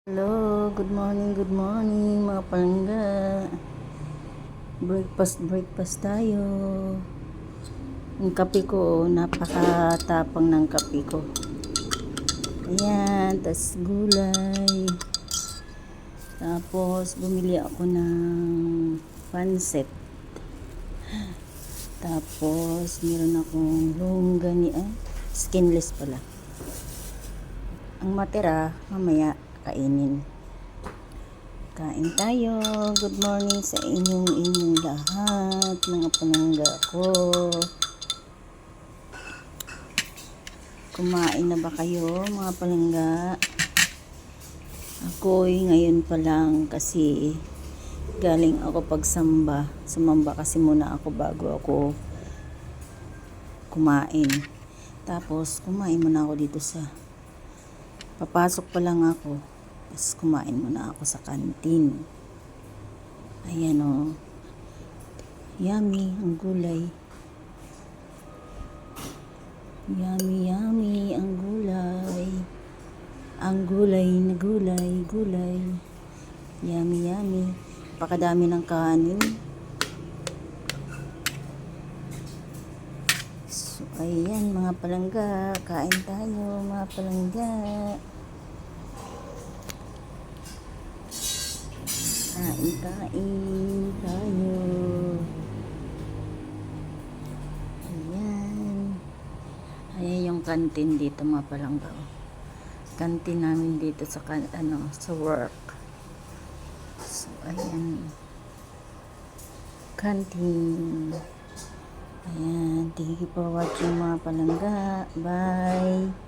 Hello, good morning mga palangga. Breakfast tayo. Yung kape ko, napakatapang ng kape ko. Ayan, tas gulay. Tapos, bumili ako ng pansit. Tapos, meron akong longganisa. Skinless pala. Ang matira, mamaya, kainin. Kain tayo. Good morning sa inyong lahat, mga panangga ko. Kumain na ba kayo, mga palangga? Ako'y ngayon pa lang kasi galing ako pagsamba. Sumamba kasi muna ako bago ako kumain. Tapos kumain muna ako dito sa papasok pa lang ako. Tapos kumain muna ako sa kantin. Ayan o. Yummy ang gulay. Yummy ang gulay. Ang gulay na gulay. Yummy. Pakadami ng kanin. So, ayan mga palangga. Kain tayo mga palangga. Kain tayo. Ayan yung kantin dito mga palangga. Kantin namin dito sa sa work. So ayan. Kantin. Ayan, thank you for watching mga palangga. Bye.